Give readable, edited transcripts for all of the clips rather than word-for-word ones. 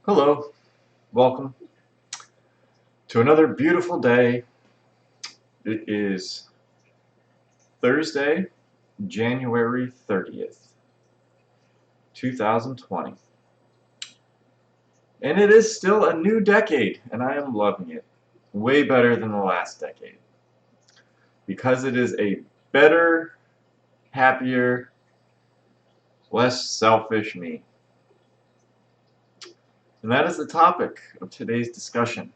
Hello, welcome to another beautiful day. It is Thursday, January 30th, 2020. And it is still a new decade, and I am loving it. Way better than the last decade. Because it is a better, happier, less selfish me. And that is the topic of today's discussion.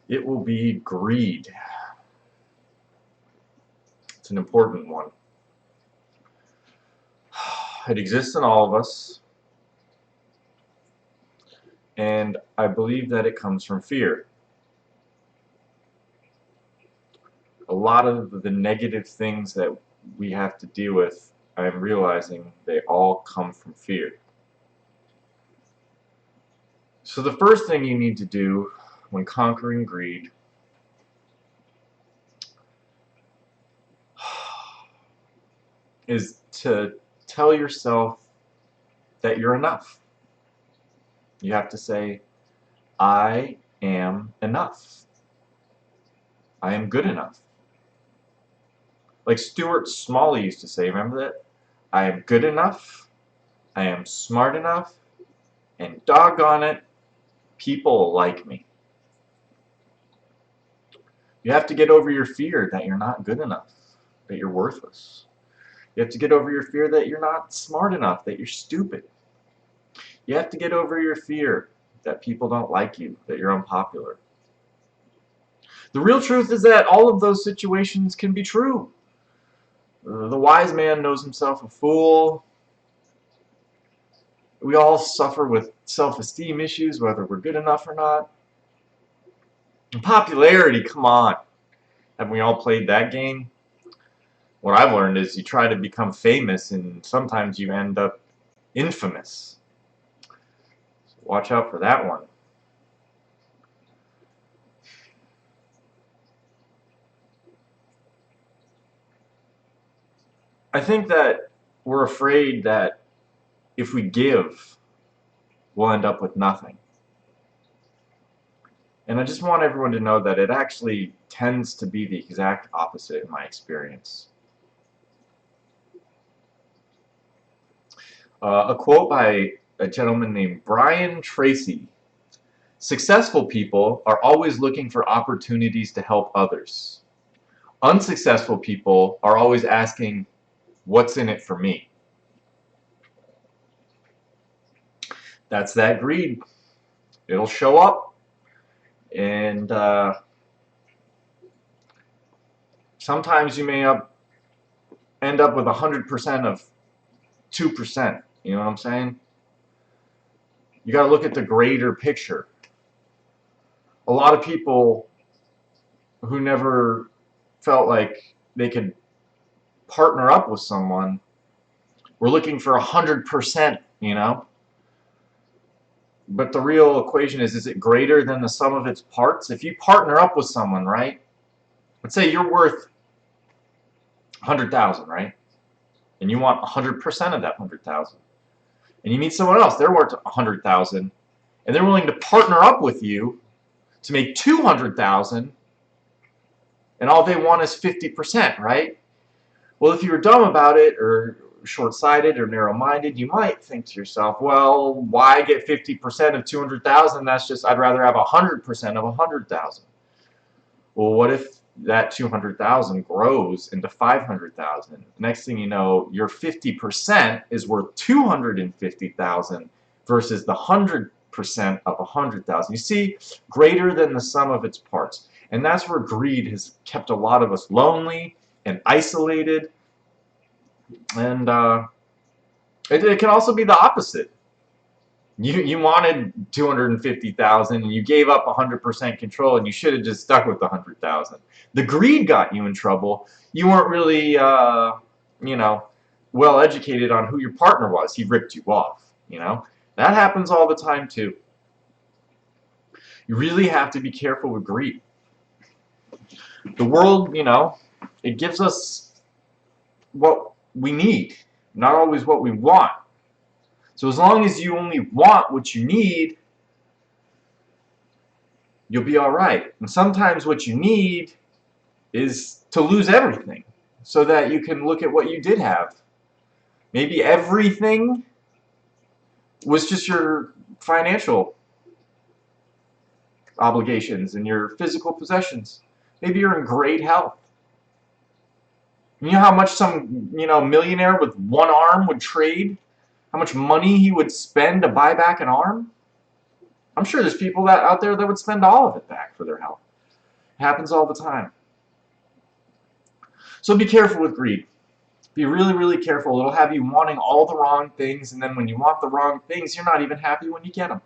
It will be greed. It's an important one. It exists in all of us, and I believe that it comes from fear. A lot of the negative things that we have to deal with, I am realizing they all come from fear. So the first thing you need to do when conquering greed is to tell yourself that you're enough. You have to say, I am enough. I am good enough. Like Stuart Smalley used to say, remember that? I am good enough, I am smart enough, and doggone it, people like me. You have to get over your fear that you're not good enough, that you're worthless. You have to get over your fear that you're not smart enough, that you're stupid. You have to get over your fear that people don't like you, that you're unpopular. The real truth is that all of those situations can be true. The wise man knows himself a fool. We all suffer with self-esteem issues, whether we're good enough or not. And popularity, come on. Haven't we all played that game? What I've learned is you try to become famous and sometimes you end up infamous. So watch out for that one. I think that we're afraid that if we give, we'll end up with nothing. And I just want everyone to know that it actually tends to be the exact opposite in my experience. A quote by a gentleman named Brian Tracy. Successful people are always looking for opportunities to help others. Unsuccessful people are always asking, what's in it for me? That's that greed. It'll show up, and sometimes you may end up with 100% of 2%. You know what I'm saying? You got to look at the greater picture. A lot of people who never felt like they could partner up with someone were looking for 100%, you know? But the real equation is it greater than the sum of its parts? If you partner up with someone, right? Let's say you're worth 100,000, right? And you want 100% of that 100,000. And you meet someone else, they're worth 100,000, and they're willing to partner up with you to make 200,000, and all they want is 50%, right? Well, if you were dumb about it, or short-sighted, or narrow-minded, you might think to yourself, well, why get 50% of 200,000? That's just, I'd rather have 100% of 100,000. Well, what if that 200,000 grows into 500,000? Next thing you know, your 50% is worth 250,000 versus the 100% of 100,000. You see, greater than the sum of its parts. And that's where greed has kept a lot of us lonely and isolated. And it can also be the opposite. You wanted 250,000 and you gave up 100% control, and you should have just stuck with the 100,000. The greed got you in trouble. You weren't really, you know, well educated on who your partner was. He ripped you off. You know, that happens all the time too. You really have to be careful with greed. The world, you know, it gives us what we need, not always what we want. So as long as you only want what you need, you'll be all right. And sometimes what you need is to lose everything so that you can look at what you did have. Maybe everything was just your financial obligations and your physical possessions. Maybe you're in great health. You know how much some, millionaire with one arm would trade? How much money he would spend to buy back an arm? I'm sure there's people out there that would spend all of it back for their health. It happens all the time. So be careful with greed. Be really, really careful. It'll have you wanting all the wrong things, and then when you want the wrong things, you're not even happy when you get them.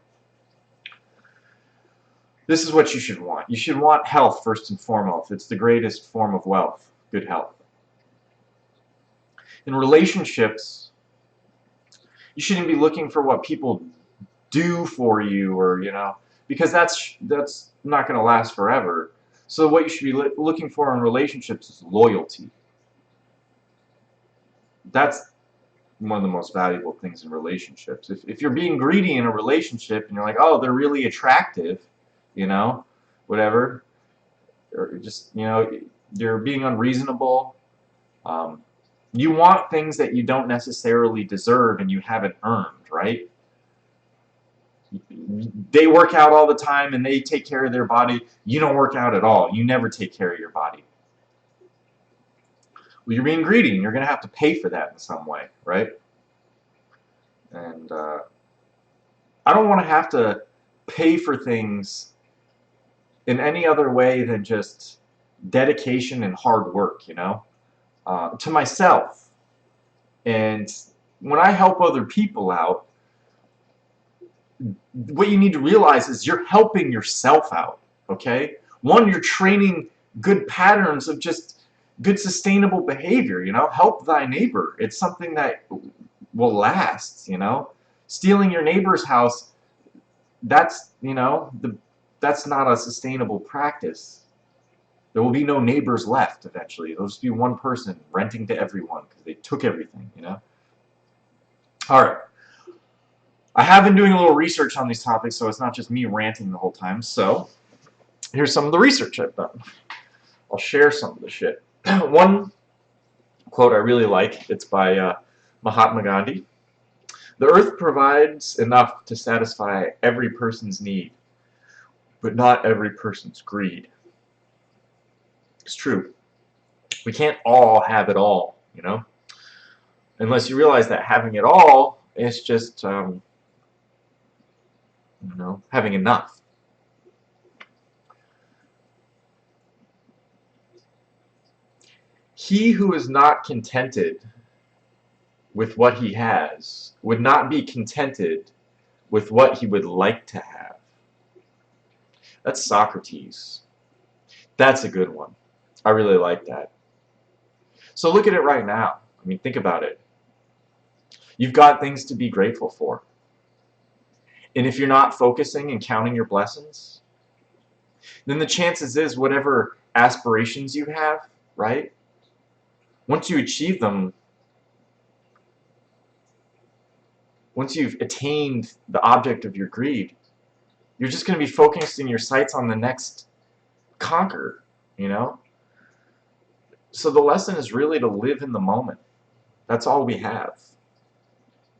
This is what you should want. You should want health first and foremost. It's the greatest form of wealth, good health. In relationships, you shouldn't be looking for what people do for you, or because that's not going to last forever. So what you should be looking for in relationships is loyalty. That's one of the most valuable things in relationships. If you're being greedy in a relationship and you're like, oh, they're really attractive, whatever, or just, you're being unreasonable, you want things that you don't necessarily deserve and you haven't earned, right? They work out all the time and they take care of their body. You don't work out at all. You never take care of your body. Well, you're being greedy and you're going to have to pay for that in some way, right? And I don't want to have to pay for things in any other way than just dedication and hard work, to myself. And when I help other people out, what you need to realize is you're helping yourself out, okay? One, you're training good patterns of just good sustainable behavior, help thy neighbor. It's something that will last, Stealing your neighbor's house, that's, that's not a sustainable practice. There will be no neighbors left eventually. There'll just be one person renting to everyone because they took everything, All right. I have been doing a little research on these topics, so it's not just me ranting the whole time. So here's some of the research I've done. I'll share some of the shit. One quote I really like, it's by Mahatma Gandhi. The earth provides enough to satisfy every person's need, but not every person's greed. It's true. We can't all have it all, unless you realize that having it all is just having enough. He who is not contented with what he has would not be contented with what he would like to have. That's Socrates. That's a good one. I really like that. So look at it right now. I mean, think about it. You've got things to be grateful for. And if you're not focusing and counting your blessings, then the chances is whatever aspirations you have, right? Once you achieve them, once you've attained the object of your greed, you're just going to be focusing your sights on the next conquer, So the lesson is really to live in the moment. That's all we have.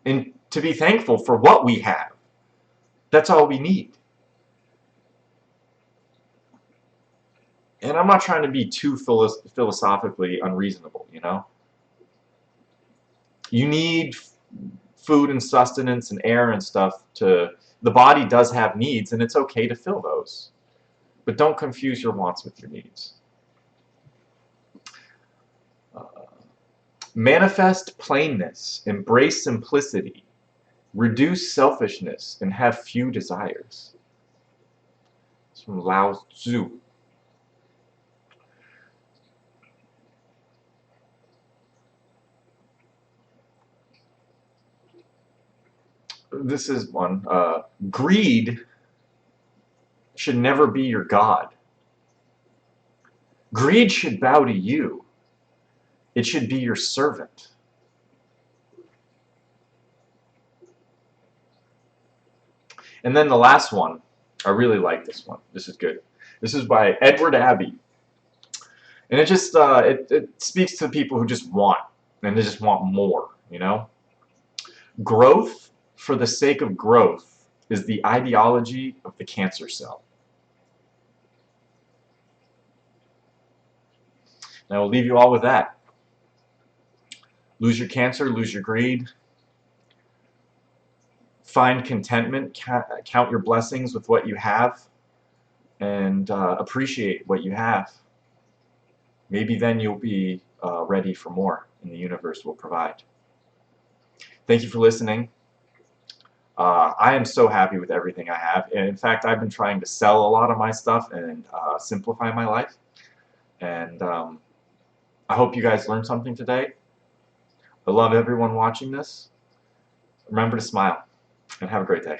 And to be thankful for what we have. That's all we need. And I'm not trying to be too philosophically unreasonable, You need food and sustenance and air and stuff the body does have needs, and it's okay to fill those. But don't confuse your wants with your needs. Manifest plainness, embrace simplicity, reduce selfishness, and have few desires. It's from Lao Tzu. This is one. Greed should never be your God. Greed should bow to you. It should be your servant. And then the last one, I really like this one. This is good. This is by Edward Abbey. And it just it speaks to people who just want, and they just want more, you know? Growth for the sake of growth is the ideology of the cancer cell. And I will leave you all with that. Lose your cancer, lose your greed. Find contentment, count your blessings with what you have, and appreciate what you have. Maybe then you'll be ready for more, and the universe will provide. Thank you for listening. I am so happy with everything I have, and in fact, I've been trying to sell a lot of my stuff and simplify my life. And I hope you guys learned something today. I love everyone watching this. Remember to smile, and have a great day.